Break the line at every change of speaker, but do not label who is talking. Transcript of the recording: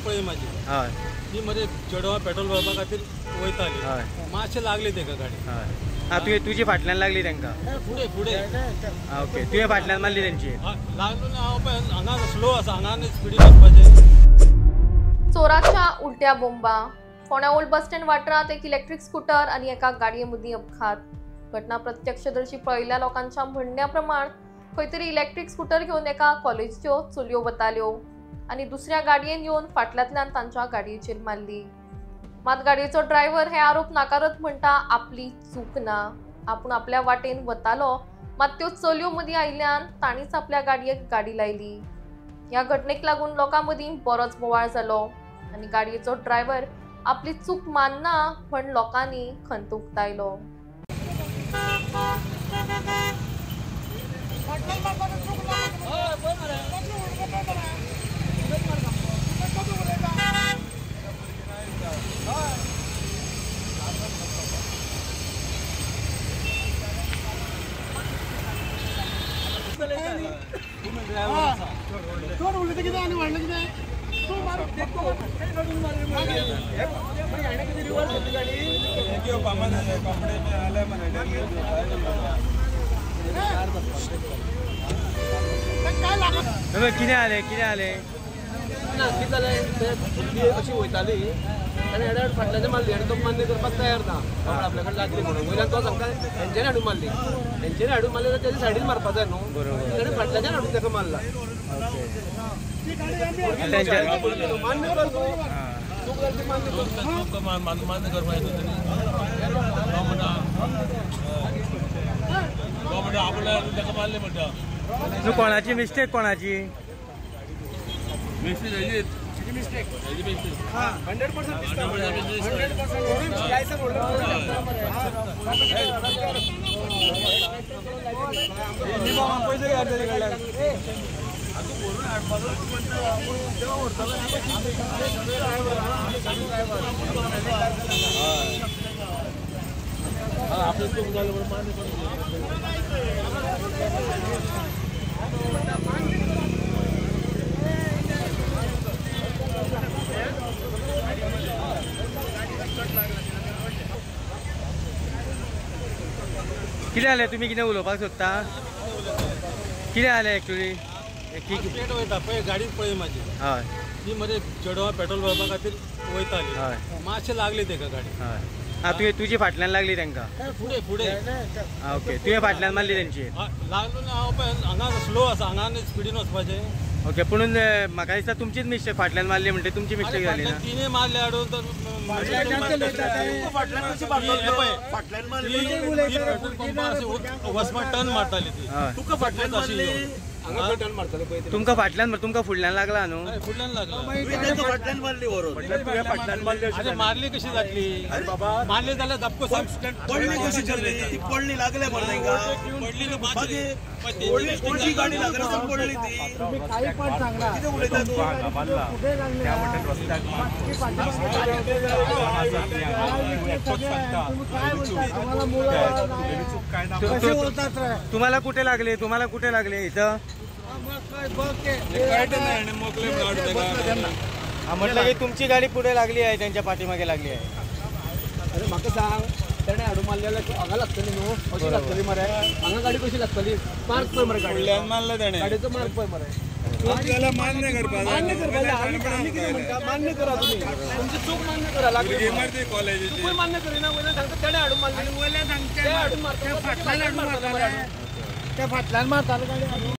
पळय माझी
हय
ती मरे चेडवा पेट्रोल भरपा खातीर वयताली
हय
मातशें लागले तेका गाडी
हय तुझी फाटल्यान लागली तांकां
फुडें फुडें
ओके तुवें फाटल्यान मारली तेंची
लागलो ना हांव पळय हांगा स्लो आसा हांगा स्पिडीन वचपाचें।
चोराच्या उलट्या बोंबा फोंड्या ओल्ड बस स्टँड वाठारांत एक इलेक्ट्रीक स्कूटर आनी एका गाडये मदीं अपघात। घटना प्रत्यक्षदर्शी पळयल्ल्या लोकांच्या म्हणण्या प्रमाण खंय तरी इलेक्ट्रीक स्कूटर घेवन एका कॉलेजीच्यो चलयो वताल्यो आनी दुसऱ्या गाडयेन येवन फाटल्यांतल्यान तांच्या गाडयेचेर मारली। मात गाडयेचो ड्रायव्हर हे आरोप नाकारत म्हणटा आपली चूक ना, आपूण आपल्या वाटेन वतालो मात त्यो चलयो मदीं आयिल्ल्यान तांणीच आपल्या गाडयेक गाडी लायली। ह्या घटनेक लागून लोकां मदीं बरोच बोवाळ जालो आनी गाडयेचो ड्रायव्हर आपली चूक मानना म्हण लोकांनी खंत उक्तायलो।
कितें जालें
कितें जालें अशी वयताली आनी हेड फाटल्यान मारली आनी तो मान्य करपाक तयार ना आपल्या कडेन लागली म्हणून वयल्यान तो सांगता हेंच्यानी हाडून मारली जाल्यार तेजे सायडीन मारपाक जाय न्हू ताणें फाटल्याच्यान हाडून ताका मारला मान्य कर चूक जाली
मान्य करपाक आपल्या ताका मारले म्हणटा
कोणाची मिस्टेक कोणाची
मिस्टेक
100%
कितें जालें तुमी कितें उलोवपाक सोदता कितें जालें एक्चुअली
स्ट्रेट वयता पळय गाडी पळय म्हाजी
हय
ती मरे चेडवा पेट्रोल भरपा खातीर वयताली
हय
मातशें लागले तेका गाडी
हय तुजी फाटल्यान लागली तांकां
फुडें फुडें
ओके तुवें फाटल्यान मारली तेंची
लागलो ना हांव पळय हांगा स्लो आसा हांगा स्पिडीन वचपाचें
ओके पुणून म्हाका दिसता तुमचीच मिस्टेक फाटल्यान मारली म्हणटा तुमची मिस्टेक जाली ना
तिने मारले हाडून तर वचपाक टर्न मारताली ती तुका फाटल्यान अशी
तुमकां फाटल्यान तुमकां फुडल्यान लागला न्हू
फुडल्यान लागला मारली कशी जातली मारली जाल्यार धपको
पडली कशी ती पडली लागले मरे पडली गाडी लागली पडली ती
काही पण सांगा
किती उलयता तू
तुम्हाला कुठे लागले इथं म्हटलं की तुमची गाडी पुढे लागली आहे त्यांच्या पाठीमागे लागली आहे
अरे म्हाका सांग तेणे हाडून मारले जाल्यार हांगा लागतली न्हू अशी लागतली मरे हांगा गाडी कशी लागतली मार्क पळय मरे गाडयेन मारले तेणे गाडयेचो मार्क पळय मरे
मान्य करपाक
मान्य करा तुम्ही तुमची चूक मान्य करा लागली मान्य करिना वयल्यान सांगता तेणे हाडून मारले वयल्यान सांगता हाडून मारता फाटल्यान मारताले गाडी